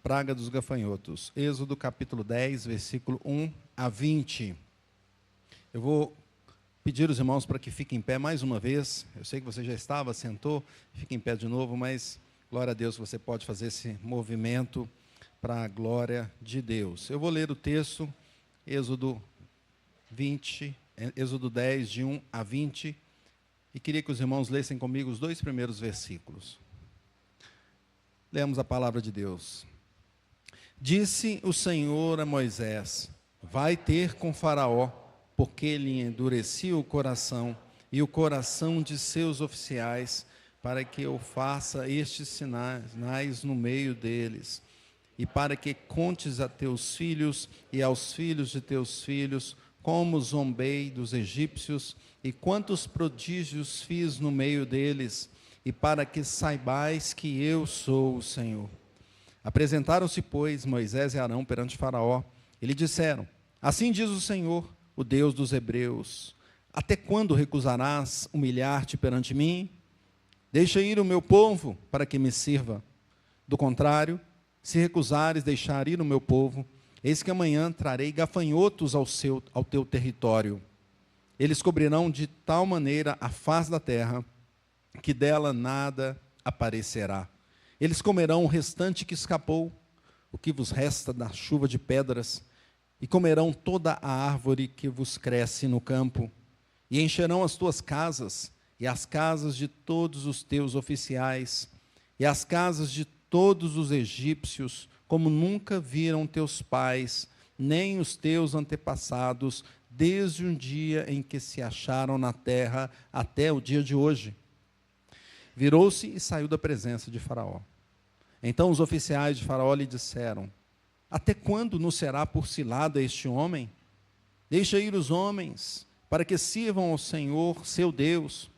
praga dos gafanhotos. Êxodo capítulo 10, versículo 1 a 20. Eu vou pedir aos irmãos para que fiquem em pé mais uma vez. Eu sei que você já estava, sentou, fique em pé de novo, mas glória a Deus, você pode fazer esse movimento para a glória de Deus. Eu vou ler o texto, Êxodo 10, de 1 a 20, e queria que os irmãos lessem comigo os dois primeiros versículos. Lemos a palavra de Deus. Disse o Senhor a Moisés: vai ter com Faraó, porque ele endureceu o coração e o coração de seus oficiais, para que eu faça estes sinais no meio deles, e para que contes a teus filhos e aos filhos de teus filhos, como zombei dos egípcios, e quantos prodígios fiz no meio deles, e para que saibais que eu sou o Senhor. Apresentaram-se, pois, Moisés e Arão perante Faraó, e lhe disseram: assim diz o Senhor, o Deus dos hebreus: até quando recusarás humilhar-te perante mim? Deixa ir o meu povo, para que me sirva. Do contrário, se recusares deixar ir o meu povo, eis que amanhã trarei gafanhotos ao teu território. Eles cobrirão de tal maneira a face da terra, que dela nada aparecerá. Eles comerão o restante que escapou, o que vos resta da chuva de pedras, e comerão toda a árvore que vos cresce no campo, e encherão as tuas casas, e as casas de todos os teus oficiais, e as casas de todos os egípcios, como nunca viram teus pais, nem os teus antepassados, desde um dia em que se acharam na terra até o dia de hoje. Virou-se e saiu da presença de Faraó. Então os oficiais de Faraó lhe disseram: até quando nos será por cilada este homem? Deixa ir os homens, para que sirvam ao Senhor, seu Deus.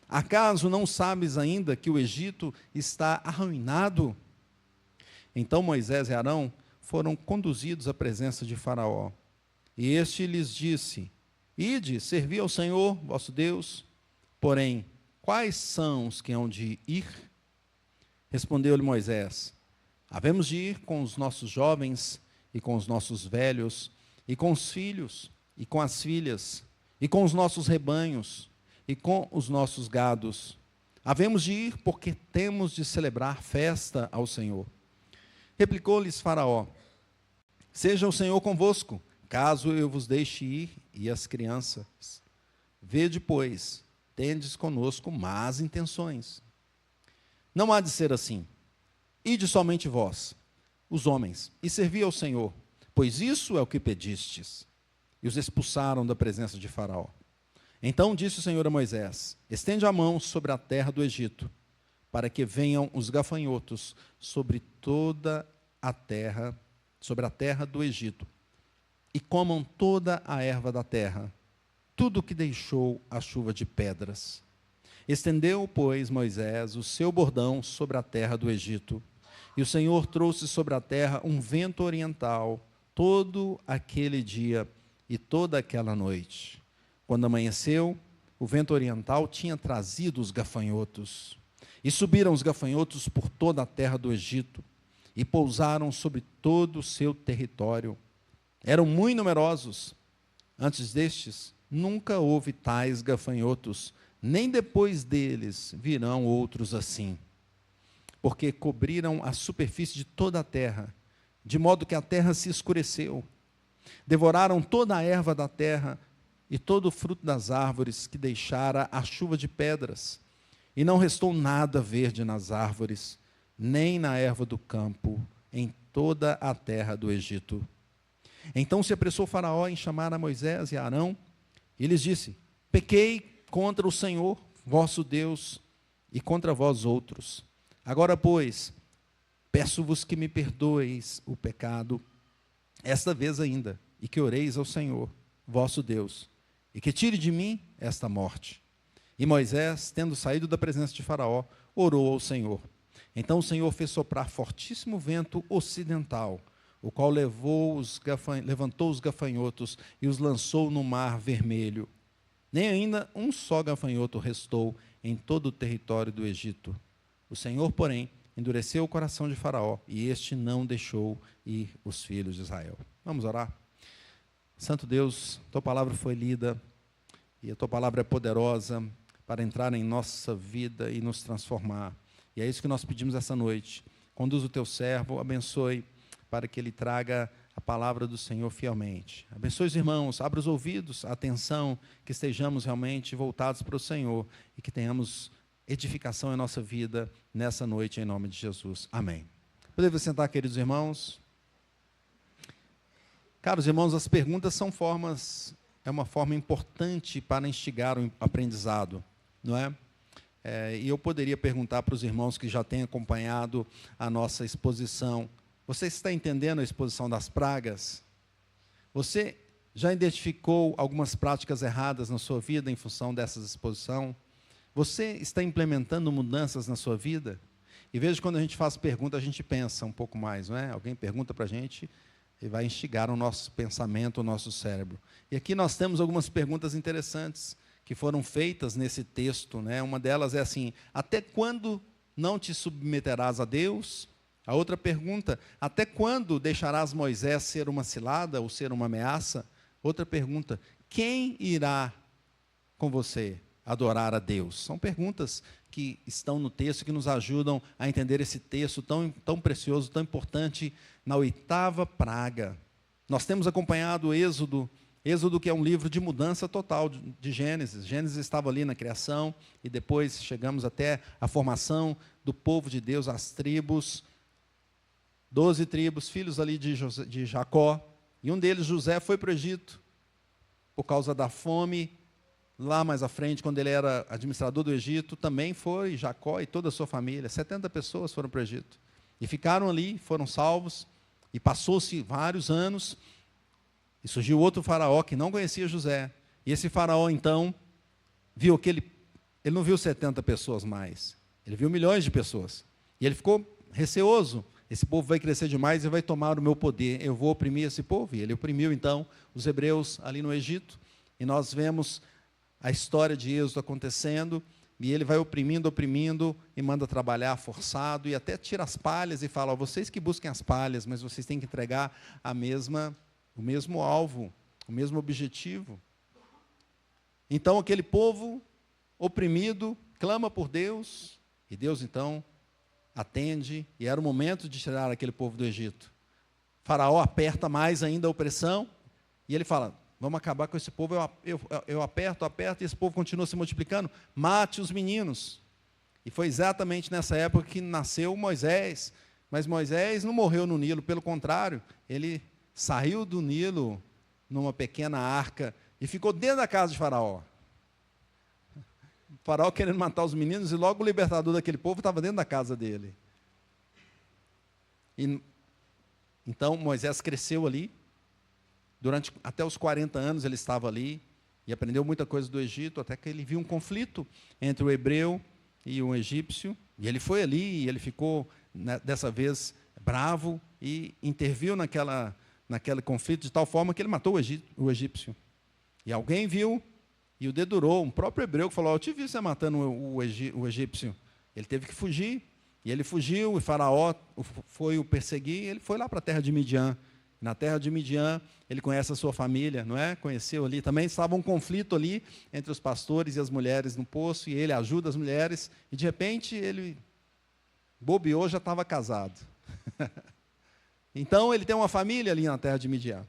Acaso não sabes ainda que o Egito está arruinado? Então Moisés e Arão foram conduzidos à presença de Faraó. E este lhes disse: ide, servi ao Senhor, vosso Deus. Porém, quais são os que hão de ir? Respondeu-lhe Moisés: havemos de ir com os nossos jovens, e com os nossos velhos, e com os filhos, e com as filhas, e com os nossos rebanhos, e com os nossos gados. Havemos de ir porque temos de celebrar festa ao Senhor. Replicou-lhes Faraó: seja o Senhor convosco, caso eu vos deixe ir, e as crianças. Vede, pois, tendes conosco más intenções. Não há de ser assim. Ide somente vós, os homens, e servi ao Senhor, pois isso é o que pedistes. E os expulsaram da presença de Faraó. Então disse o Senhor a Moisés: estende a mão sobre a terra do Egito, para que venham os gafanhotos sobre toda a terra, sobre a terra do Egito, e comam toda a erva da terra, tudo o que deixou a chuva de pedras. Estendeu, pois, Moisés o seu bordão sobre a terra do Egito, e o Senhor trouxe sobre a terra um vento oriental, todo aquele dia e toda aquela noite. Quando amanheceu, o vento oriental tinha trazido os gafanhotos. E subiram os gafanhotos por toda a terra do Egito, e pousaram sobre todo o seu território. Eram muito numerosos. Antes destes, nunca houve tais gafanhotos, nem depois deles virão outros assim. Porque cobriram a superfície de toda a terra, de modo que a terra se escureceu. Devoraram toda a erva da terra e todo o fruto das árvores que deixara a chuva de pedras. E não restou nada verde nas árvores, nem na erva do campo, em toda a terra do Egito. Então se apressou Faraó em chamar a Moisés e a Arão, e lhes disse: pequei contra o Senhor, vosso Deus, e contra vós outros. Agora, pois, peço-vos que me perdoeis o pecado, esta vez ainda, e que oreis ao Senhor, vosso Deus, e que tire de mim esta morte. E Moisés, tendo saído da presença de Faraó, orou ao Senhor. Então o Senhor fez soprar fortíssimo vento ocidental, o qual levantou os gafanhotos e os lançou no mar vermelho. Nem ainda um só gafanhoto restou em todo o território do Egito. O Senhor, porém, endureceu o coração de Faraó, e este não deixou ir os filhos de Israel. Vamos orar? Santo Deus, tua palavra foi lida, e a tua palavra é poderosa para entrar em nossa vida e nos transformar. E é isso que nós pedimos essa noite. Conduz o teu servo, abençoe, para que ele traga a palavra do Senhor fielmente. Abençoe os irmãos, abra os ouvidos, a atenção, que estejamos realmente voltados para o Senhor e que tenhamos edificação em nossa vida nessa noite, em nome de Jesus. Amém. Podemos sentar, queridos irmãos? Caros irmãos, as perguntas são uma forma importante para instigar o aprendizado, não é? E eu poderia perguntar para os irmãos que já têm acompanhado a nossa exposição: você está entendendo a exposição das pragas? Você já identificou algumas práticas erradas na sua vida em função dessa exposição? Você está implementando mudanças na sua vida? E veja, quando a gente faz pergunta, a gente pensa um pouco mais, não é? Alguém pergunta para a gente e vai instigar o nosso pensamento, o nosso cérebro. E aqui nós temos algumas perguntas interessantes que foram feitas nesse texto, né? Uma delas é assim: até quando não te submeterás a Deus? A outra pergunta: até quando deixarás Moisés ser uma cilada ou ser uma ameaça? Outra pergunta: quem irá com você adorar a Deus? São perguntas que estão no texto, que nos ajudam a entender esse texto tão precioso, tão importante, na 8ª praga. Nós temos acompanhado o Êxodo, que é um livro de mudança total de Gênesis. Gênesis estava ali na criação, e depois chegamos até a formação do povo de Deus, as tribos, 12 tribos, filhos ali de Jacó, e um deles, José, foi para o Egito, por causa da fome. Lá mais à frente, quando ele era administrador do Egito, também foi Jacó e toda a sua família. 70 pessoas foram para o Egito. E ficaram ali, foram salvos. E passou-se vários anos, e surgiu outro faraó que não conhecia José. E esse faraó, então, viu que ele não viu 70 pessoas mais. Ele viu milhões de pessoas. E ele ficou receoso. Esse povo vai crescer demais e vai tomar o meu poder. Eu vou oprimir esse povo. E ele oprimiu, então, os hebreus ali no Egito. E nós vemos a história de Êxodo acontecendo, e ele vai oprimindo, e manda trabalhar forçado, e até tira as palhas e fala: vocês que busquem as palhas, mas vocês têm que entregar o mesmo alvo, o mesmo objetivo. Então aquele povo oprimido clama por Deus, e Deus então atende, e era o momento de tirar aquele povo do Egito. Faraó aperta mais ainda a opressão, e ele fala: vamos acabar com esse povo. Eu aperto, e esse povo continua se multiplicando. Mate os meninos. E foi exatamente nessa época que nasceu Moisés. Mas Moisés não morreu no Nilo, pelo contrário, ele saiu do Nilo numa pequena arca e ficou dentro da casa de Faraó. O Faraó querendo matar os meninos, e logo o libertador daquele povo estava dentro da casa dele. Então Moisés cresceu ali. Até os 40 anos ele estava ali e aprendeu muita coisa do Egito, até que ele viu um conflito entre o hebreu e o egípcio, e ele foi ali, e ele ficou, dessa vez, bravo, e interviu naquele conflito de tal forma que ele matou o egípcio. E alguém viu e o dedurou, um próprio hebreu que falou: eu te vi você matando o egípcio. Ele teve que fugir, e ele fugiu, e Faraó foi o perseguir, e ele foi lá para a terra de Midian. Na terra de Midian, ele conhece a sua família, não é? Conheceu ali. Também estava um conflito ali entre os pastores e as mulheres no poço, e ele ajuda as mulheres, e de repente ele bobeou, já estava casado. Então ele tem uma família ali na terra de Midian.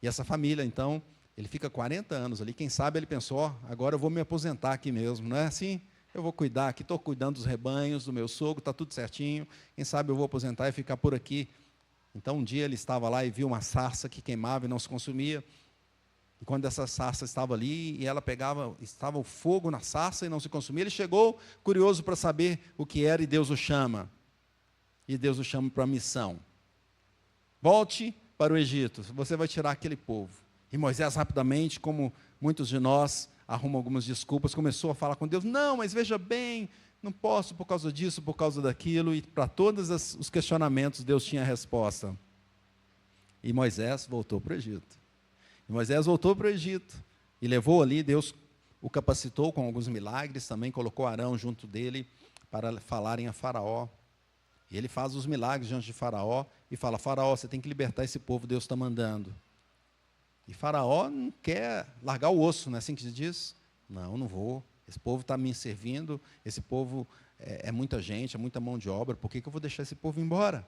E essa família, então, ele fica 40 anos ali. Quem sabe ele pensou: agora eu vou me aposentar aqui mesmo, não é assim? Eu vou cuidar aqui, estou cuidando dos rebanhos, do meu sogro, está tudo certinho. Quem sabe eu vou aposentar e ficar por aqui. Então, um dia ele estava lá e viu uma sarça que queimava e não se consumia. E quando essa sarça estava ali, e ela estava o fogo na sarça e não se consumia, ele chegou curioso para saber o que era, e Deus o chama. E Deus o chama para a missão. Volte para o Egito, você vai tirar aquele povo. E Moisés, rapidamente, como muitos de nós, arruma algumas desculpas, começou a falar com Deus: não, mas veja bem, não posso por causa disso, por causa daquilo. E para todos os questionamentos, Deus tinha a resposta. E Moisés voltou para o Egito. E levou ali, Deus o capacitou com alguns milagres, também colocou Arão junto dele para falarem a Faraó. E ele faz os milagres diante de Faraó e fala: Faraó, você tem que libertar esse povo, Deus está mandando. E Faraó não quer largar o osso, não é assim que se diz? Não, não vou. Esse povo está me servindo, esse povo é muita gente, é muita mão de obra, por que eu vou deixar esse povo embora?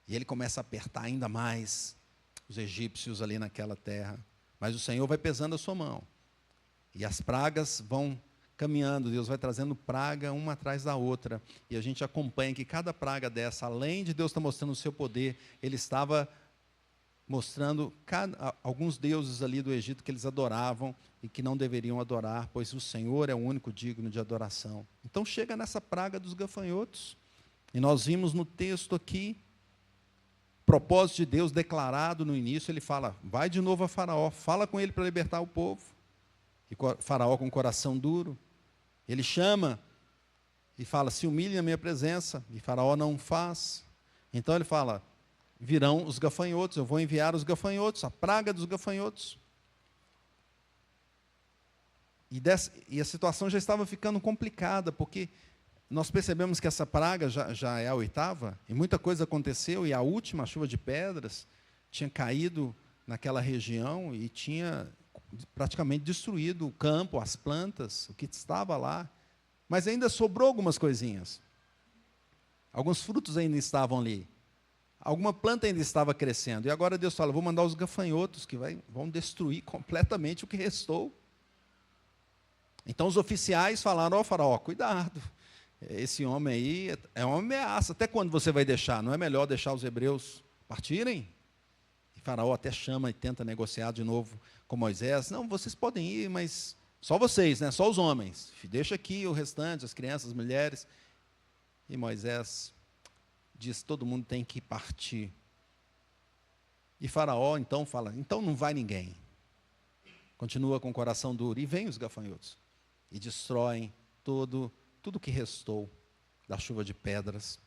E ele começa a apertar ainda mais os egípcios ali naquela terra. Mas o Senhor vai pesando a sua mão. E as pragas vão caminhando, Deus vai trazendo praga uma atrás da outra. E a gente acompanha que cada praga dessa, além de Deus estar mostrando o seu poder, Ele estava mostrando alguns deuses ali do Egito que eles adoravam e que não deveriam adorar, pois o Senhor é o único digno de adoração. Então chega nessa praga dos gafanhotos. E nós vimos no texto aqui, propósito de Deus declarado no início, ele fala: vai de novo a Faraó, fala com ele para libertar o povo. E Faraó com o coração duro, ele chama e fala: se humilhe na minha presença, e Faraó não faz. Então ele fala: virão os gafanhotos, eu vou enviar os gafanhotos, a praga dos gafanhotos. E a situação já estava ficando complicada, porque nós percebemos que essa praga já é a 8ª, e muita coisa aconteceu, e a última, a chuva de pedras, tinha caído naquela região e tinha praticamente destruído o campo, as plantas, o que estava lá. Mas ainda sobrou algumas coisinhas. Alguns frutos ainda estavam ali. Alguma planta ainda estava crescendo. E agora Deus fala: vou mandar os gafanhotos, que vão destruir completamente o que restou. Então os oficiais falaram: ó Faraó, cuidado. Esse homem aí é uma ameaça. Até quando você vai deixar? Não é melhor deixar os hebreus partirem? E Faraó até chama e tenta negociar de novo com Moisés. Não, vocês podem ir, mas só vocês, né? Só os homens. Deixa aqui o restante, as crianças, as mulheres. E Moisés diz: todo mundo tem que partir. E Faraó então fala: então não vai ninguém. Continua com o coração duro. E vem os gafanhotos. E destroem tudo que restou da chuva de pedras.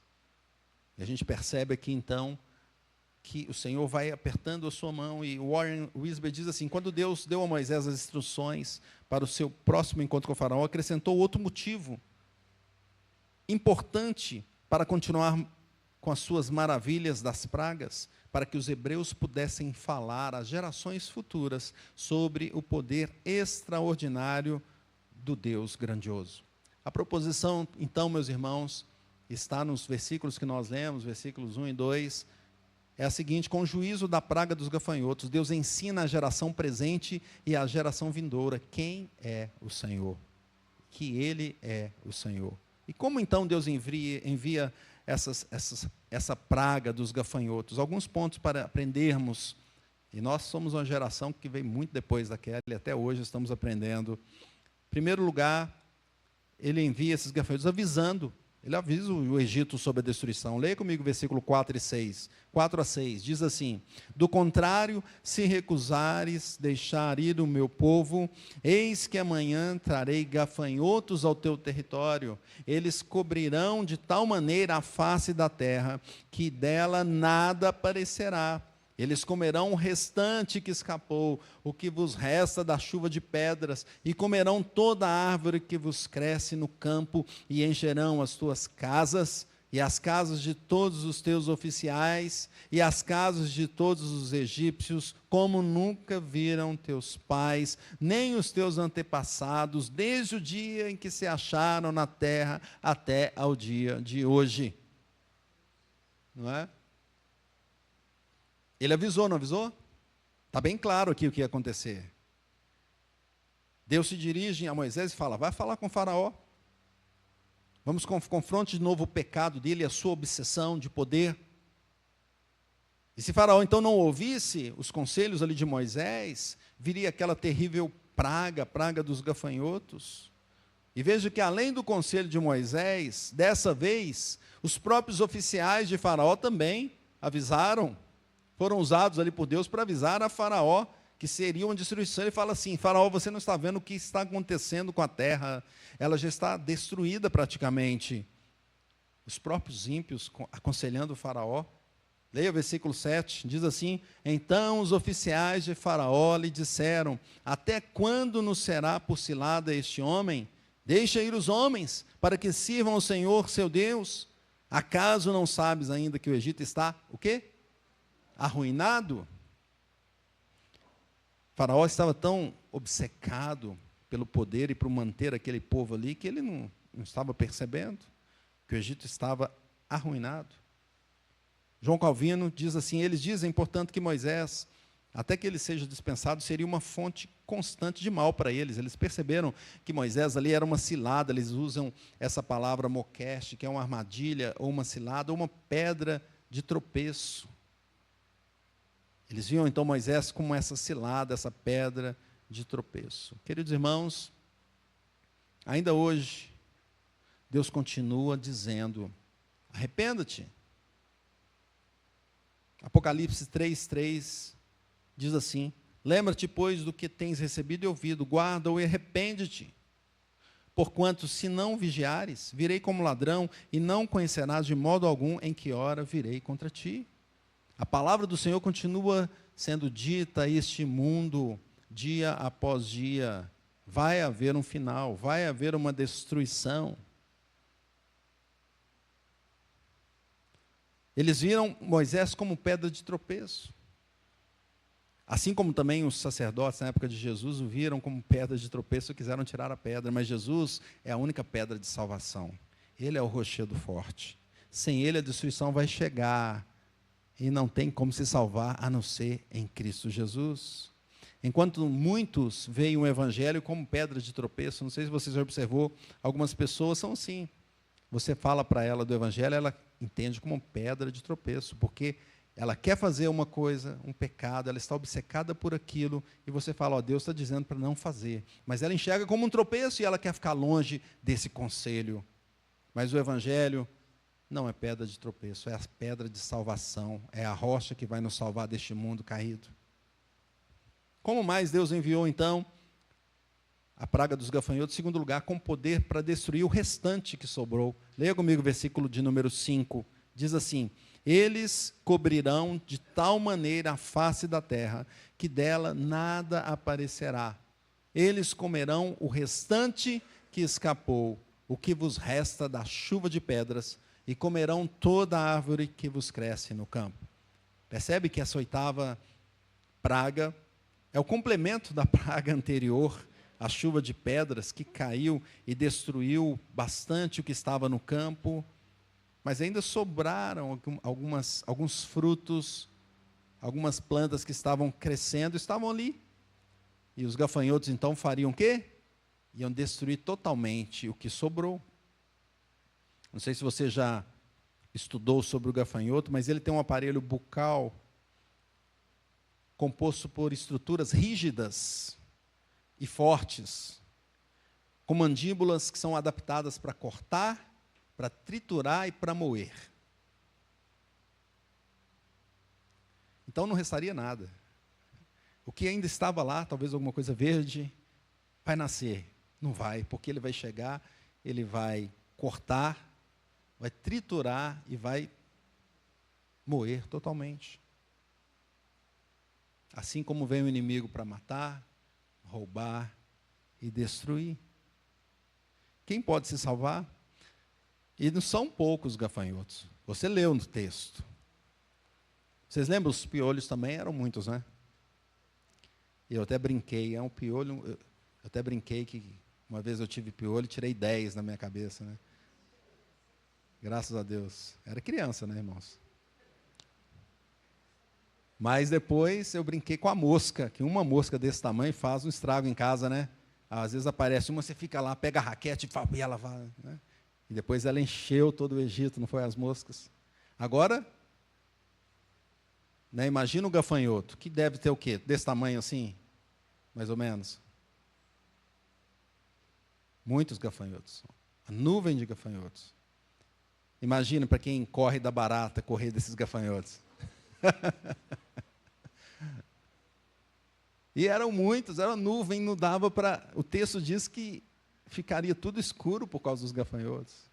E a gente percebe aqui então que o Senhor vai apertando a sua mão. E Warren Wiersbe diz assim: quando Deus deu a Moisés as instruções para o seu próximo encontro com o Faraó, acrescentou outro motivo importante para continuar com as suas maravilhas das pragas, para que os hebreus pudessem falar às gerações futuras sobre o poder extraordinário do Deus grandioso. A proposição, então, meus irmãos, está nos versículos que nós lemos, versículos 1 e 2, é a seguinte: com o juízo da praga dos gafanhotos, Deus ensina à geração presente e à geração vindoura quem é o Senhor, que Ele é o Senhor. E como então Deus envia essa praga dos gafanhotos? Alguns pontos para aprendermos, e nós somos uma geração que veio muito depois daquela, e até hoje estamos aprendendo. Em primeiro lugar, ele envia esses gafanhotos avisando. Ele avisa o Egito sobre a destruição. Leia comigo o versículo 4 a 6. Diz assim: do contrário, se recusares deixar ir o meu povo, eis que amanhã trarei gafanhotos ao teu território. Eles cobrirão de tal maneira a face da terra, que dela nada aparecerá. Eles comerão o restante que escapou, o que vos resta da chuva de pedras, e comerão toda a árvore que vos cresce no campo, e encherão as tuas casas, e as casas de todos os teus oficiais, e as casas de todos os egípcios, como nunca viram teus pais, nem os teus antepassados, desde o dia em que se acharam na terra, até ao dia de hoje. Não é? Ele avisou, não avisou? Está bem claro aqui o que ia acontecer. Deus se dirige a Moisés e fala: vai falar com o Faraó. Vamos confrontar de novo o pecado dele, a sua obsessão de poder. E se Faraó então não ouvisse os conselhos ali de Moisés, viria aquela terrível praga dos gafanhotos. E veja que além do conselho de Moisés, dessa vez, os próprios oficiais de Faraó também avisaram. Foram usados ali por Deus para avisar a Faraó que seria uma destruição. Ele fala assim: Faraó, você não está vendo o que está acontecendo com a terra? Ela já está destruída praticamente. Os próprios ímpios aconselhando o Faraó. Leia o versículo 7, diz assim: então os oficiais de Faraó lhe disseram: até quando nos será por cilada este homem? Deixa ir os homens, para que sirvam ao Senhor seu Deus. Acaso não sabes ainda que o Egito está, o quê? Arruinado? Faraó estava tão obcecado pelo poder e por manter aquele povo ali, que ele não estava percebendo que o Egito estava arruinado. João Calvino diz assim, eles dizem, portanto, que Moisés, até que ele seja dispensado, seria uma fonte constante de mal para eles. Eles perceberam que Moisés ali era uma cilada, eles usam essa palavra moqueste, que é uma armadilha, ou uma cilada, ou uma pedra de tropeço. Eles viam então Moisés como essa cilada, essa pedra de tropeço. Queridos irmãos, ainda hoje, Deus continua dizendo, arrependa-te. Apocalipse 3:3 diz assim, lembra-te, pois, do que tens recebido e ouvido, guarda-o e arrepende-te. Porquanto, se não vigiares, virei como ladrão, e não conhecerás de modo algum em que hora virei contra ti. A palavra do Senhor continua sendo dita a este mundo, dia após dia. Vai haver um final, vai haver uma destruição. Eles viram Moisés como pedra de tropeço. Assim como também os sacerdotes na época de Jesus o viram como pedra de tropeço e quiseram tirar a pedra. Mas Jesus é a única pedra de salvação. Ele é o rochedo forte. Sem ele a destruição vai chegar. E não tem como se salvar a não ser em Cristo Jesus. Enquanto muitos veem o evangelho como pedra de tropeço, não sei se você já observou, algumas pessoas são assim. Você fala para ela do evangelho, ela entende como pedra de tropeço, porque ela quer fazer uma coisa, um pecado, ela está obcecada por aquilo, e você fala, ó, Deus está dizendo para não fazer. Mas ela enxerga como um tropeço e ela quer ficar longe desse conselho. Mas o evangelho não é pedra de tropeço, é a pedra de salvação, é a rocha que vai nos salvar deste mundo caído. Como mais Deus enviou, então, a praga dos gafanhotos, em segundo lugar, com poder para destruir o restante que sobrou. Leia comigo o versículo de número 5. Diz assim, eles cobrirão de tal maneira a face da terra, que dela nada aparecerá. Eles comerão o restante que escapou, o que vos resta da chuva de pedras, e comerão toda a árvore que vos cresce no campo. Percebe que essa oitava praga é o complemento da praga anterior, a chuva de pedras que caiu e destruiu bastante o que estava no campo, mas ainda sobraram alguns frutos, algumas plantas que estavam crescendo, estavam ali. E os gafanhotos então fariam o quê? Iam destruir totalmente o que sobrou. Não sei se você já estudou sobre o gafanhoto, mas ele tem um aparelho bucal composto por estruturas rígidas e fortes, com mandíbulas que são adaptadas para cortar, para triturar e para moer. Então não restaria nada. O que ainda estava lá, talvez alguma coisa verde, vai nascer. Não vai, porque ele vai chegar, ele vai cortar, vai triturar e vai moer totalmente. Assim como vem o inimigo para matar, roubar e destruir. Quem pode se salvar? E não são poucos gafanhotos. Você leu no texto. Vocês lembram? Os piolhos também eram muitos, né? Eu até brinquei, é um piolho. Eu até brinquei que uma vez eu tive piolho e tirei 10 na minha cabeça, né? Graças a Deus. Era criança, né, irmãos? Mas depois eu brinquei com a mosca, que uma mosca desse tamanho faz um estrago em casa, né? Às vezes aparece uma, você fica lá, pega a raquete e ela vai, né? E depois ela encheu todo o Egito, não foi as moscas? Agora, né, imagina o gafanhoto, que deve ter o quê? Desse tamanho assim, mais ou menos. Muitos gafanhotos. A nuvem de gafanhotos. Imagina para quem corre da barata, correr desses gafanhotos. E eram muitos, era nuvem, não dava para... O texto diz que ficaria tudo escuro por causa dos gafanhotos.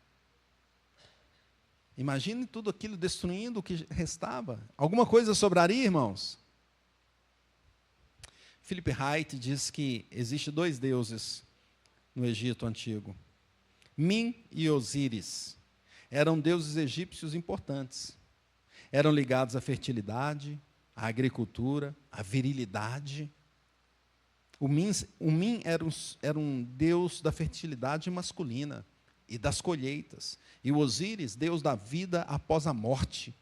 Imagine tudo aquilo destruindo o que restava. Alguma coisa sobraria, irmãos? Philip Wright diz que existe 2 deuses no Egito antigo. Min e Osíris. eram deuses egípcios importantes. Eram ligados à fertilidade, à agricultura, à virilidade. O Min era um deus da fertilidade masculina e das colheitas. E o Osíris, deus da vida após a morte.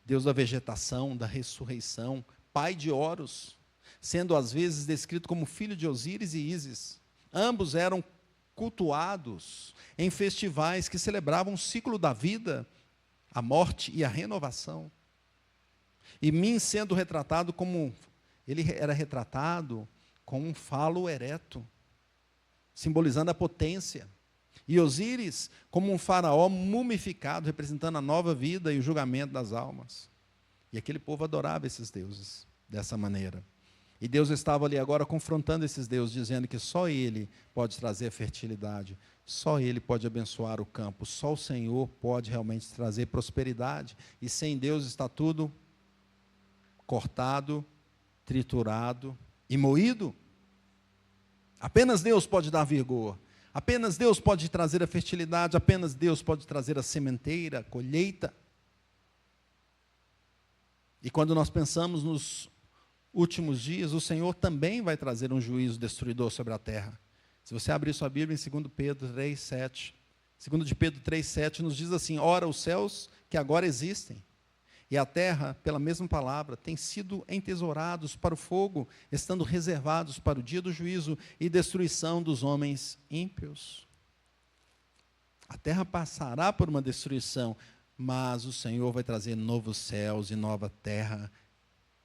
Deus da vegetação, da ressurreição, pai de Horus, sendo às vezes descrito como filho de Osíris e Ísis. Ambos eram cultuados em festivais que celebravam o ciclo da vida, a morte e a renovação. E Min sendo retratado como, ele era retratado com um falo ereto, simbolizando a potência. E Osíris como um faraó mumificado, representando a nova vida e o julgamento das almas. E aquele povo adorava esses deuses dessa maneira. E Deus estava ali agora confrontando esses deuses, dizendo que só Ele pode trazer fertilidade, só Ele pode abençoar o campo, só o Senhor pode realmente trazer prosperidade. E sem Deus está tudo cortado, triturado e moído. Apenas Deus pode dar vigor, apenas Deus pode trazer a fertilidade, apenas Deus pode trazer a sementeira, a colheita. E quando nós pensamos nos últimos dias, o Senhor também vai trazer um juízo destruidor sobre a terra. Se você abrir sua Bíblia em 2 Pedro 3,7, 2 de Pedro 3,7 nos diz assim: ora, os céus que agora existem, e a terra, pela mesma palavra, têm sido entesourados para o fogo, estando reservados para o dia do juízo e destruição dos homens ímpios. A terra passará por uma destruição, mas o Senhor vai trazer novos céus e nova terra,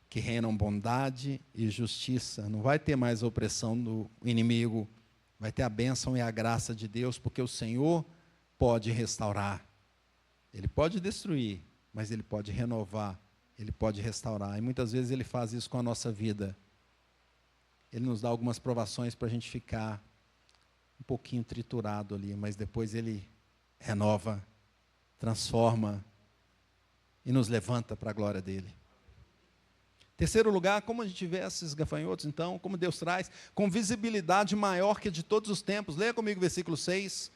que reinam bondade e justiça. Não vai ter mais a opressão do inimigo, vai ter a bênção e a graça de Deus, porque o Senhor pode restaurar. Ele pode destruir, mas Ele pode renovar, Ele pode restaurar. E muitas vezes Ele faz isso com a nossa vida. Ele nos dá algumas provações para a gente ficar um pouquinho triturado ali, mas depois Ele renova, transforma e nos levanta para a glória dEle. Terceiro lugar, como a gente vê esses gafanhotos, então, como Deus traz, com visibilidade maior que a de todos os tempos. Leia comigo o versículo 6.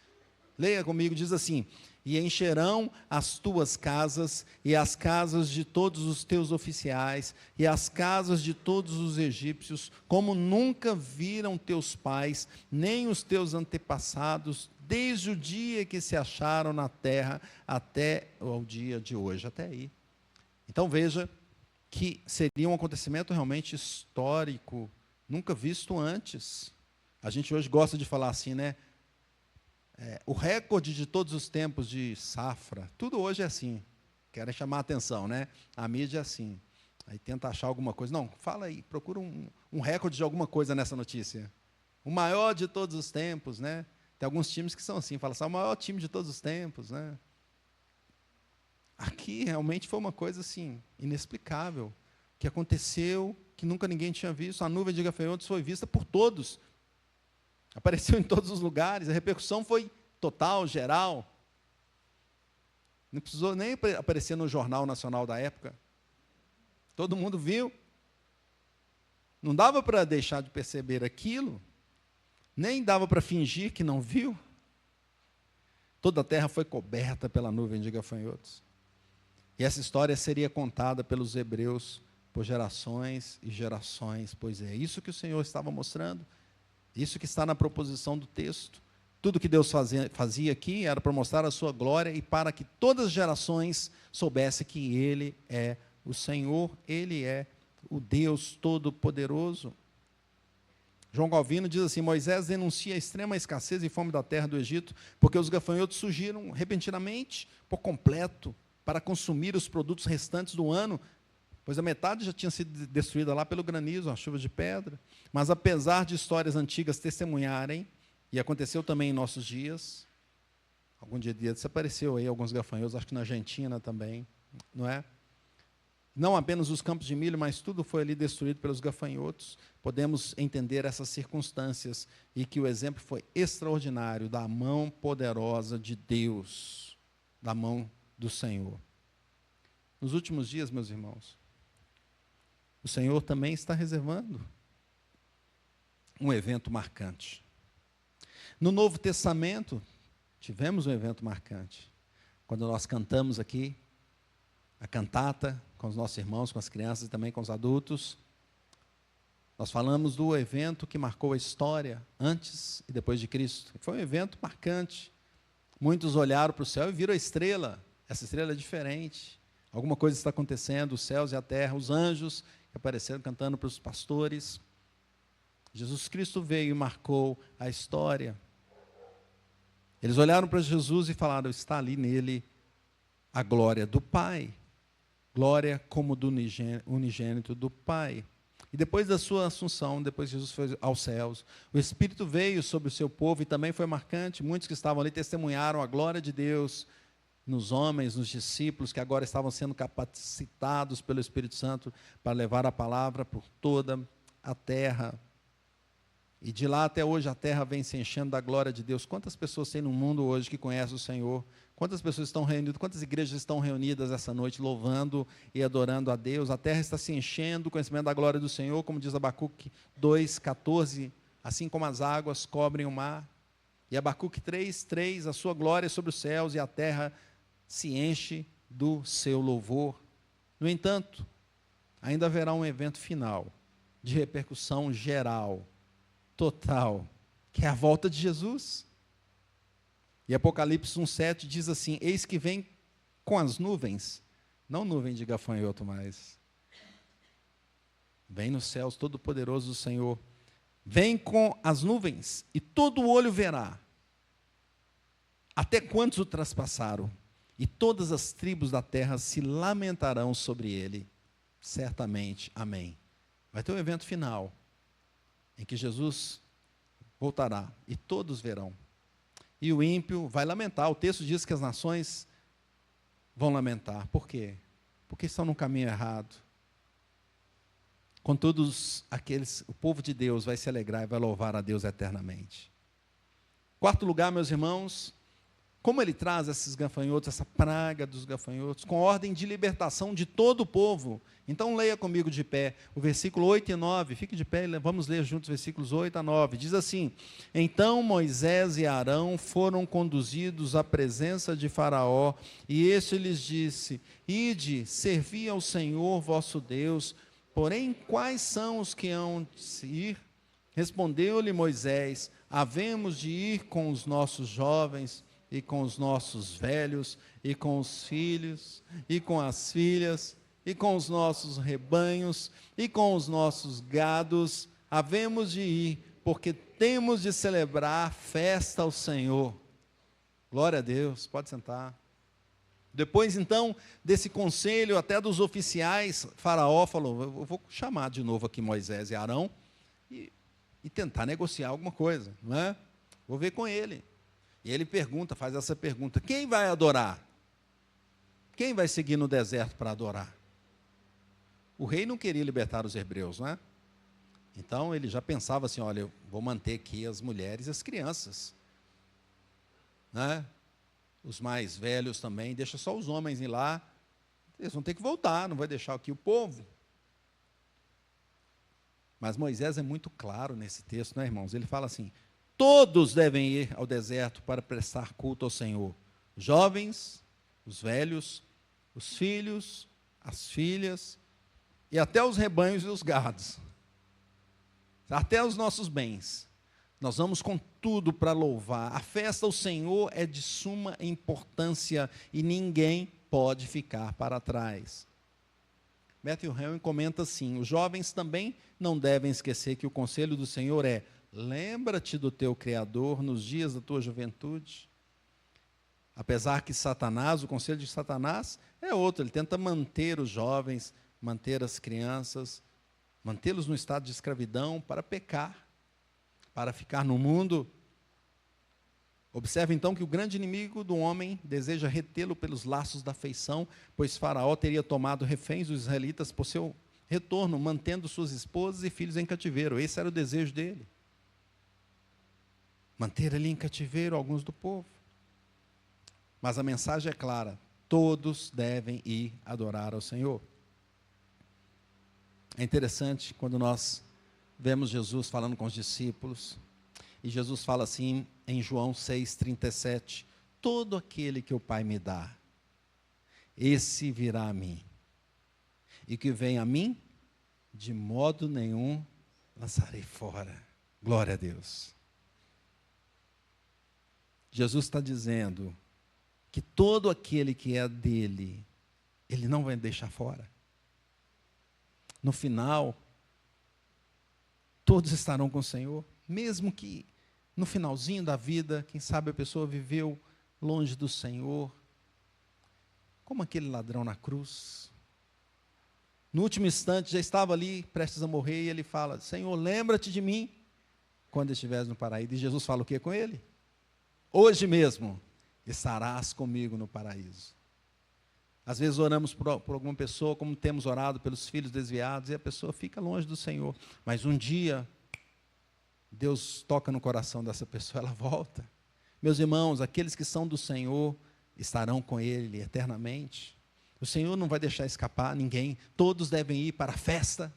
Leia comigo, diz assim: e encherão as tuas casas, e as casas de todos os teus oficiais, e as casas de todos os egípcios, como nunca viram teus pais, nem os teus antepassados, desde o dia que se acharam na terra, até o dia de hoje. Até aí. Então veja, que seria um acontecimento realmente histórico, nunca visto antes. A gente hoje gosta de falar assim, né? O recorde de todos os tempos de safra, tudo hoje é assim. Querem chamar a atenção, né? A mídia é assim. Aí tenta achar alguma coisa. Não, fala aí, procura um recorde de alguma coisa nessa notícia. O maior de todos os tempos, né? Tem alguns times que são assim, falam assim, o maior time de todos os tempos, né? Aqui realmente foi uma coisa assim, inexplicável, que aconteceu, que nunca ninguém tinha visto. A nuvem de gafanhotos foi vista por todos. Apareceu em todos os lugares, a repercussão foi total, geral. Não precisou nem aparecer no Jornal Nacional da época. Todo mundo viu. Não dava para deixar de perceber aquilo, nem dava para fingir que não viu. Toda a terra foi coberta pela nuvem de gafanhotos. E essa história seria contada pelos hebreus por gerações e gerações, pois é isso que o Senhor estava mostrando, isso que está na proposição do texto. Tudo que Deus fazia aqui era para mostrar a sua glória e para que todas as gerações soubessem que Ele é o Senhor, Ele é o Deus Todo-Poderoso. João Calvino diz assim: Moisés denuncia a extrema escassez e fome da terra do Egito, porque os gafanhotos surgiram repentinamente, por completo, para consumir os produtos restantes do ano, pois a metade já tinha sido destruída lá pelo granizo, a chuva de pedra. Mas apesar de histórias antigas testemunharem, e aconteceu também em nossos dias, algum dia desapareceu aí alguns gafanhotos, acho que na Argentina também, não é? Não apenas os campos de milho, mas tudo foi ali destruído pelos gafanhotos. Podemos entender essas circunstâncias e que o exemplo foi extraordinário da mão poderosa de Deus, da mão do Senhor. Nos últimos dias, meus irmãos, o Senhor também está reservando um evento marcante. No Novo Testamento, tivemos um evento marcante. quando nós cantamos aqui, a cantata, com os nossos irmãos, com as crianças e também com os adultos, nós falamos do evento que marcou a história antes e depois de Cristo. Foi um evento marcante. Muitos olharam para o céu e viram a estrela. Essa estrela é diferente. Alguma coisa está acontecendo, os céus e a terra, os anjos que apareceram cantando para os pastores. Jesus Cristo veio e marcou a história. Eles olharam para Jesus e falaram: está ali nele a glória do Pai. Glória como do unigênito do Pai. E depois da sua assunção, depois que Jesus foi aos céus, o Espírito veio sobre o seu povo e também foi marcante. Muitos que estavam ali testemunharam a glória de Deus nos homens, nos discípulos, que agora estavam sendo capacitados pelo Espírito Santo para levar a palavra por toda a terra. E de lá até hoje a terra vem se enchendo da glória de Deus. Quantas pessoas tem no mundo hoje que conhecem o Senhor? Quantas pessoas estão reunidas, quantas igrejas estão reunidas essa noite louvando e adorando a Deus? A terra está se enchendo do conhecimento da glória do Senhor, como diz Abacuque 2:14, assim como as águas cobrem o mar. E Abacuque 3:3, a sua glória é sobre os céus e a terra se enche do seu louvor. No entanto, ainda haverá um evento final, de repercussão geral, total, que é a volta de Jesus. E Apocalipse 1:7 diz assim: eis que vem com as nuvens, não nuvem de gafanhoto, mas vem nos céus todo-poderoso do Senhor, vem com as nuvens, e todo olho verá, até quantos o traspassaram, e todas as tribos da terra se lamentarão sobre ele, certamente, amém. Vai ter um evento final, em que Jesus voltará, e todos verão. E o ímpio vai lamentar. O texto diz que as nações vão lamentar. Por quê? Porque estão no caminho errado. Com todos aqueles, o povo de Deus vai se alegrar e vai louvar a Deus eternamente. Quarto lugar, meus irmãos, como ele traz esses gafanhotos, essa praga dos gafanhotos, com ordem de libertação de todo o povo. Então leia comigo de pé, o versículo 8 e 9, fique de pé, vamos ler juntos os versículos 8 a 9, diz assim: então Moisés e Arão foram conduzidos à presença de Faraó, e este lhes disse: ide, servi ao Senhor vosso Deus, porém quais são os que hão de ir? Respondeu-lhe Moisés: havemos de ir com os nossos jovens, e com os nossos velhos, e com os filhos, e com as filhas, e com os nossos rebanhos, e com os nossos gados, havemos de ir, porque temos de celebrar festa ao Senhor. Glória a Deus, pode sentar. Depois, então, desse conselho, até dos oficiais, Faraó falou: eu vou chamar de novo aqui Moisés e Arão, e tentar negociar alguma coisa, não é? Vou ver com ele. E ele pergunta, faz essa pergunta: quem vai adorar? Quem vai seguir no deserto para adorar? O rei não queria libertar os hebreus, não é? Então ele já pensava assim: olha, eu vou manter aqui as mulheres e as crianças, né? Os mais velhos também, deixa só os homens ir lá, eles vão ter que voltar, não vai deixar aqui o povo. Mas Moisés é muito claro nesse texto, né, irmãos? Ele fala assim: todos devem ir ao deserto para prestar culto ao Senhor. Jovens, os velhos, os filhos, as filhas, e até os rebanhos e os gados. Até os nossos bens. Nós vamos com tudo para louvar. A festa ao Senhor é de suma importância e ninguém pode ficar para trás. Matthew Henry comenta assim: os jovens também não devem esquecer que o conselho do Senhor é: lembra-te do teu Criador nos dias da tua juventude. Apesar que Satanás, o conselho de Satanás é outro, ele tenta manter os jovens, manter as crianças, mantê-los no estado de escravidão para pecar, para ficar no mundo. Observe então que o grande inimigo do homem deseja retê-lo pelos laços da afeição, pois Faraó teria tomado reféns os israelitas por seu retorno, mantendo suas esposas e filhos em cativeiro. Esse era o desejo dele. Manter ali em cativeiro alguns do povo. Mas a mensagem é clara: todos devem ir adorar ao Senhor. É interessante quando nós vemos Jesus falando com os discípulos, e Jesus fala assim em João 6,37, todo aquele que o Pai me dá, esse virá a mim. E que vem a mim, de modo nenhum lançarei fora. Glória a Deus. Jesus está dizendo que todo aquele que é dele, ele não vai deixar fora. No final, todos estarão com o Senhor, mesmo que no finalzinho da vida, quem sabe a pessoa viveu longe do Senhor, como aquele ladrão na cruz. No último instante, já estava ali, prestes a morrer, e ele fala: Senhor, lembra-te de mim, quando estiveres no paraíso. E Jesus fala o que com ele? Hoje mesmo, estarás comigo no paraíso. Às vezes oramos por alguma pessoa, como temos orado pelos filhos desviados, e a pessoa fica longe do Senhor. Mas um dia, Deus toca no coração dessa pessoa, ela volta. Meus irmãos, aqueles que são do Senhor, estarão com Ele eternamente. O Senhor não vai deixar escapar ninguém. Todos devem ir para a festa.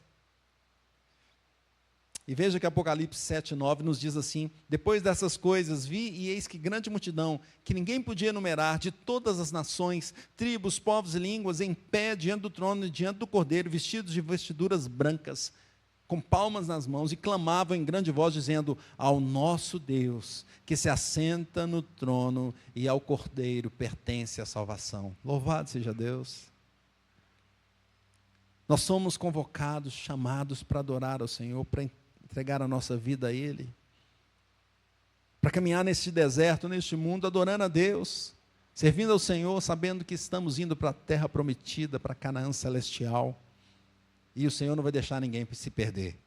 E veja que Apocalipse 7:9 nos diz assim: depois dessas coisas vi, e eis que grande multidão, que ninguém podia enumerar, de todas as nações, tribos, povos e línguas, em pé diante do trono e diante do Cordeiro, vestidos de vestiduras brancas, com palmas nas mãos, e clamavam em grande voz, dizendo: ao nosso Deus, que se assenta no trono, e ao Cordeiro pertence a salvação. Louvado seja Deus. Nós somos convocados, chamados para adorar ao Senhor, para entregar a nossa vida a Ele, para caminhar neste deserto, neste mundo, adorando a Deus, servindo ao Senhor, sabendo que estamos indo para a terra prometida, para Canaã celestial, e o Senhor não vai deixar ninguém se perder.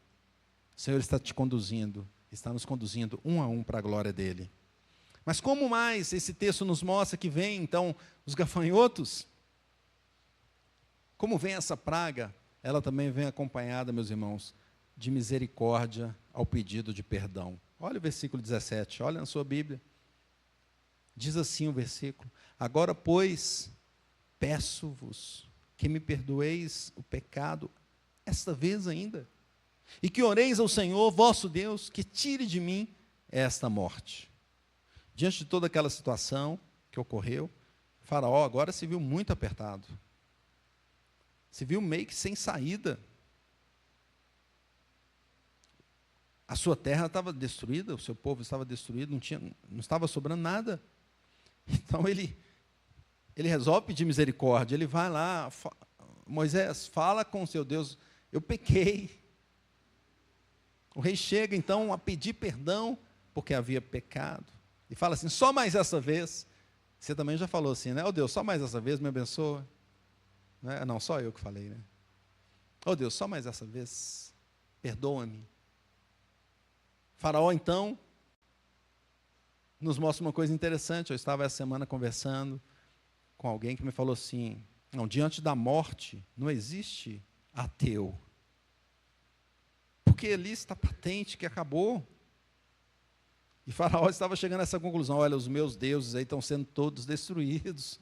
O Senhor está te conduzindo, está nos conduzindo um a um para a glória dEle. Mas como mais esse texto nos mostra que vem, então, os gafanhotos? Como vem essa praga? Ela também vem acompanhada, meus irmãos, de misericórdia ao pedido de perdão. Olha o versículo 17, olha na sua Bíblia. Diz assim o versículo: agora, pois, peço-vos que me perdoeis o pecado, esta vez ainda, e que oreis ao Senhor, vosso Deus, que tire de mim esta morte. Diante de toda aquela situação que ocorreu, Faraó agora se viu muito apertado. Se viu meio que sem saída. A sua terra estava destruída, o seu povo estava destruído, não estava sobrando nada. Então ele resolve pedir misericórdia. Ele vai lá: Moisés, fala com o seu Deus, eu pequei. O rei chega então a pedir perdão, porque havia pecado. E fala assim: só mais essa vez. Você também já falou assim, né? Deus, só mais essa vez me abençoa. Não, só eu que falei, né? Deus, só mais essa vez, perdoa-me. Faraó, então, nos mostra uma coisa interessante. Eu estava essa semana conversando com alguém que me falou assim: não, diante da morte não existe ateu. Porque ali está patente que acabou. E Faraó estava chegando a essa conclusão: olha, os meus deuses aí estão sendo todos destruídos.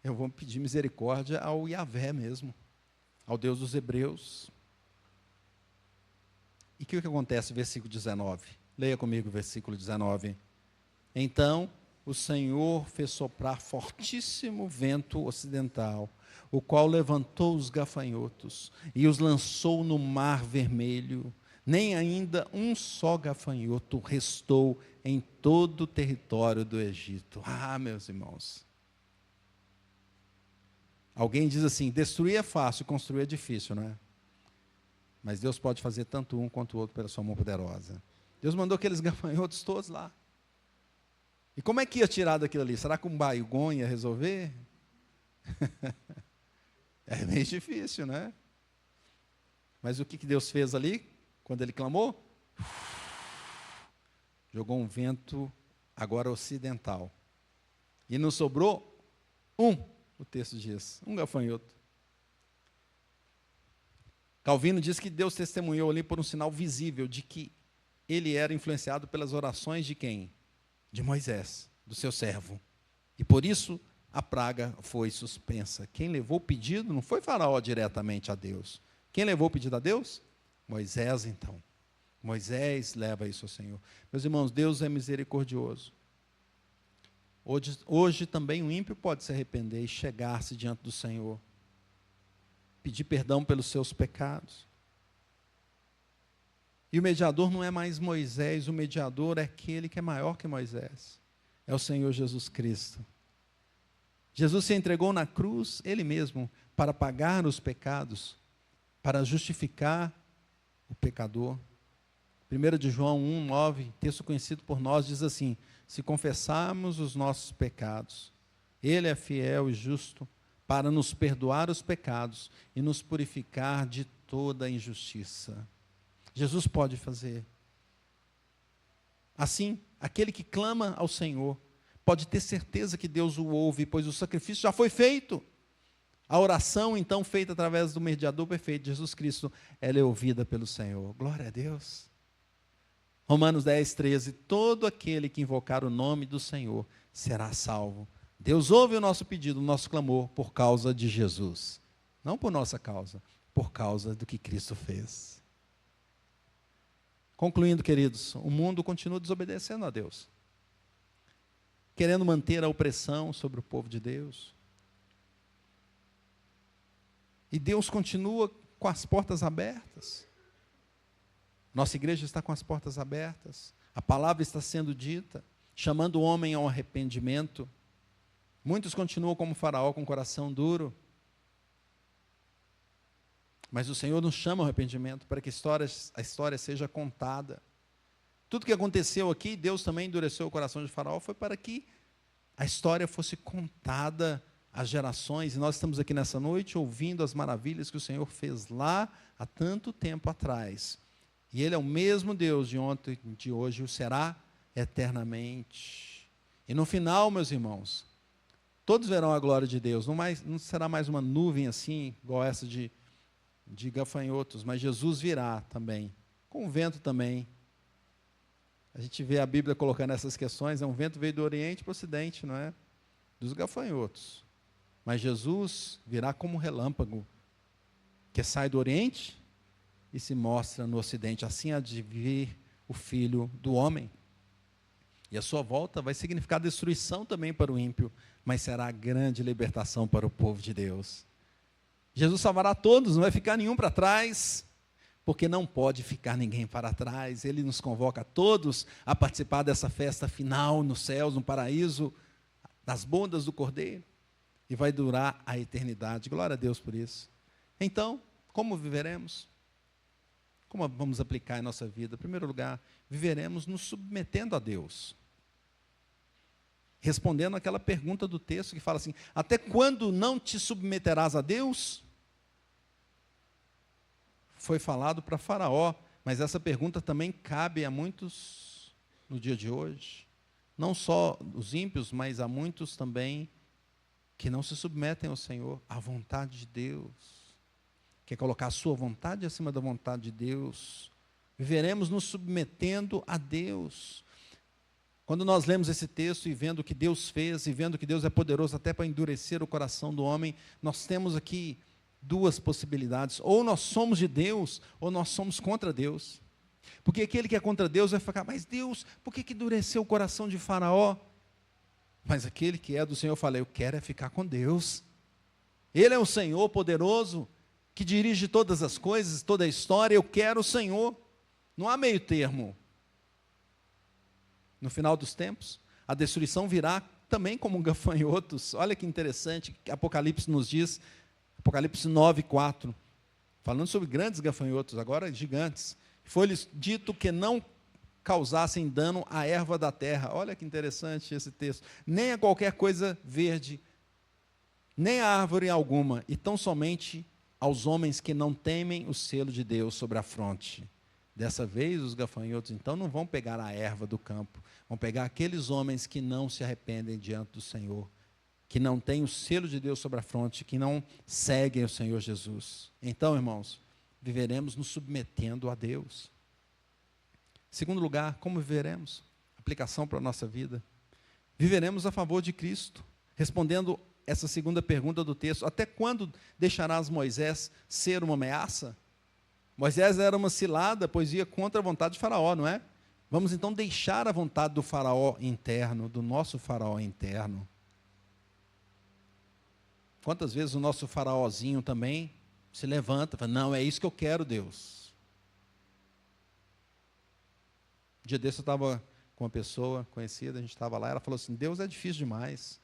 Eu vou pedir misericórdia ao Yahvé mesmo, ao Deus dos hebreus. E o que acontece no versículo 19? Leia comigo o versículo 19. Então o Senhor fez soprar fortíssimo vento ocidental, o qual levantou os gafanhotos e os lançou no mar vermelho. Nem ainda um só gafanhoto restou em todo o território do Egito. Ah, meus irmãos. Alguém diz assim: destruir é fácil, construir é difícil, não é? Mas Deus pode fazer tanto um quanto o outro pela sua mão poderosa. Deus mandou aqueles gafanhotos todos lá. E como é que ia tirar daquilo ali? Será que um baigon ia resolver? É meio difícil, né? Mas o que Deus fez ali, quando ele clamou? Jogou um vento, agora ocidental. E não sobrou o texto diz, um gafanhoto. Calvino diz que Deus testemunhou ali por um sinal visível de que ele era influenciado pelas orações de quem? De Moisés, do seu servo. E por isso a praga foi suspensa. Quem levou o pedido não foi Faraó diretamente a Deus. Quem levou o pedido a Deus? Moisés, então. Moisés leva isso ao Senhor. Meus irmãos, Deus é misericordioso. Hoje também o ímpio pode se arrepender e chegar-se diante do Senhor, pedir perdão pelos seus pecados. E o mediador não é mais Moisés, o mediador é aquele que é maior que Moisés. É o Senhor Jesus Cristo. Jesus se entregou na cruz, Ele mesmo, para pagar os pecados, para justificar o pecador. 1 de João 1,9, texto conhecido por nós, diz assim: se confessarmos os nossos pecados, Ele é fiel e justo para nos perdoar os pecados e nos purificar de toda injustiça. Jesus pode fazer. Assim, aquele que clama ao Senhor pode ter certeza que Deus o ouve, pois o sacrifício já foi feito. A oração, então, feita através do mediador perfeito, Jesus Cristo, ela é ouvida pelo Senhor. Glória a Deus. Romanos 10, 13, todo aquele que invocar o nome do Senhor será salvo. Deus ouve o nosso pedido, o nosso clamor, por causa de Jesus. Não por nossa causa, por causa do que Cristo fez. Concluindo, queridos, o mundo continua desobedecendo a Deus, querendo manter a opressão sobre o povo de Deus. E Deus continua com as portas abertas. Nossa igreja está com as portas abertas. A palavra está sendo dita, chamando o homem ao arrependimento. Muitos continuam como Faraó, com o coração duro. Mas o Senhor nos chama ao arrependimento, para que a história seja contada. Tudo que aconteceu aqui, Deus também endureceu o coração de Faraó, foi para que a história fosse contada às gerações. E nós estamos aqui nessa noite ouvindo as maravilhas que o Senhor fez lá há tanto tempo atrás. E Ele é o mesmo Deus de ontem, de hoje, e o será eternamente. E no final, meus irmãos, todos verão a glória de Deus. Não será mais uma nuvem assim, igual essa de gafanhotos, mas Jesus virá também, com o vento também. A gente vê a Bíblia colocando essas questões, um vento veio do Oriente para o Ocidente, não é? Dos gafanhotos. Mas Jesus virá como um relâmpago, que sai do Oriente e se mostra no Ocidente. Assim há de vir o Filho do Homem. E a sua volta vai significar destruição também para o ímpio, mas será grande libertação para o povo de Deus. Jesus salvará todos, não vai ficar nenhum para trás, porque não pode ficar ninguém para trás. Ele nos convoca a todos a participar dessa festa final nos céus, no paraíso, das bodas do Cordeiro, e vai durar a eternidade. Glória a Deus por isso. Então, como viveremos? Como vamos aplicar em nossa vida? Em primeiro lugar, viveremos nos submetendo a Deus. Respondendo aquela pergunta do texto que fala assim: até quando não te submeterás a Deus? Foi falado para Faraó, mas essa pergunta também cabe a muitos no dia de hoje. Não só os ímpios, mas há muitos também que não se submetem ao Senhor, à vontade de Deus. Quer colocar a sua vontade acima da vontade de Deus. Viveremos nos submetendo a Deus. Quando nós lemos esse texto e vendo o que Deus fez, e vendo que Deus é poderoso até para endurecer o coração do homem, nós temos aqui duas possibilidades: ou nós somos de Deus, ou nós somos contra Deus. Porque aquele que é contra Deus vai ficar: mas Deus, por que endureceu o coração de Faraó? Mas aquele que é do Senhor, eu falei: eu quero é ficar com Deus. Ele é o Senhor poderoso, que dirige todas as coisas, toda a história. Eu quero o Senhor. Não há meio termo. No final dos tempos, a destruição virá também como gafanhotos. Olha que interessante, Apocalipse nos diz, Apocalipse 9, 4, falando sobre grandes gafanhotos, agora gigantes. Foi-lhes dito que não causassem dano à erva da terra. Olha que interessante esse texto. Nem a qualquer coisa verde, nem a árvore alguma, e tão somente aos homens que não temem o selo de Deus sobre a fronte. Dessa vez, os gafanhotos, então, não vão pegar a erva do campo, vão pegar aqueles homens que não se arrependem diante do Senhor, que não têm o selo de Deus sobre a fronte, que não seguem o Senhor Jesus. Então, irmãos, viveremos nos submetendo a Deus. Segundo lugar, como viveremos? Aplicação para a nossa vida. Viveremos a favor de Cristo, respondendo essa segunda pergunta do texto: até quando deixarás Moisés ser uma ameaça? Moisés era uma cilada, pois ia contra a vontade de Faraó, não é? Vamos então deixar a vontade do faraó interno, do nosso faraó interno. Quantas vezes o nosso faraózinho também se levanta e fala, não, é isso que eu quero, Deus. Um dia desse eu estava com uma pessoa conhecida, a gente estava lá, ela falou assim, Deus é difícil demais.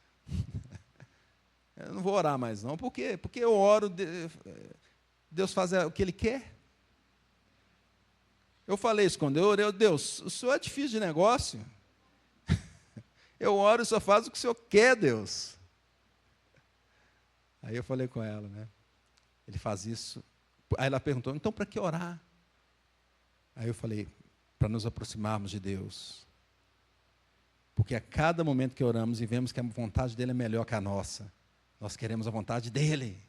Eu não vou orar mais não. Por quê? Porque eu oro, Deus faz o que Ele quer. Eu falei isso quando eu orei, Deus, o Senhor é difícil de negócio. Eu oro e só faz o que o Senhor quer, Deus. Aí eu falei com ela, né? Ele faz isso. Aí ela perguntou, então para que orar? Aí eu falei, para nos aproximarmos de Deus. Porque a cada momento que oramos e vemos que a vontade dEle é melhor que a nossa, nós queremos a vontade dEle.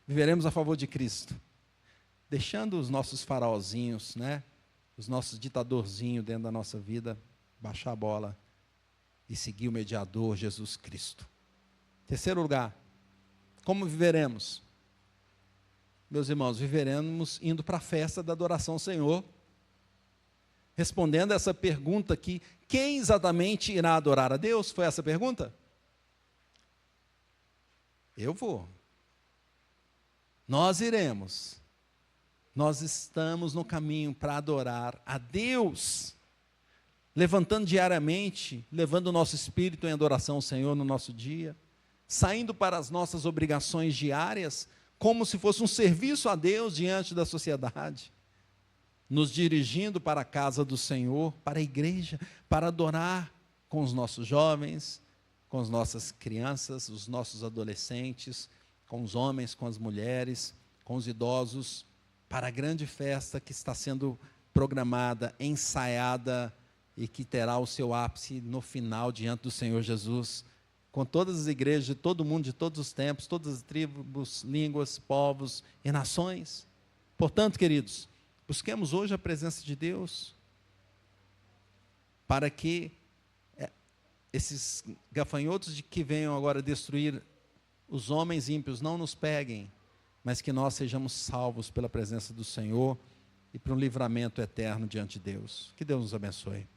Viveremos a favor de Cristo. Deixando os nossos faraózinhos, né? Os nossos ditadorzinhos dentro da nossa vida, baixar a bola e seguir o mediador, Jesus Cristo. Terceiro lugar, como viveremos? Meus irmãos, viveremos indo para a festa da adoração ao Senhor. Respondendo essa pergunta aqui, quem exatamente irá adorar a Deus? Foi essa a pergunta? Eu vou. Nós iremos. Nós estamos no caminho para adorar a Deus, levantando diariamente, levando o nosso espírito em adoração ao Senhor no nosso dia, saindo para as nossas obrigações diárias, como se fosse um serviço a Deus diante da sociedade, nos dirigindo para a casa do Senhor, para a igreja, para adorar com os nossos jovens, com as nossas crianças, os nossos adolescentes, com os homens, com as mulheres, com os idosos, para a grande festa que está sendo programada, ensaiada e que terá o seu ápice no final diante do Senhor Jesus, com todas as igrejas de todo mundo, de todos os tempos, todas as tribos, línguas, povos e nações. Portanto, queridos, busquemos hoje a presença de Deus, para que esses gafanhotos que venham agora destruir os homens ímpios não nos peguem, mas que nós sejamos salvos pela presença do Senhor e para um livramento eterno diante de Deus. Que Deus nos abençoe.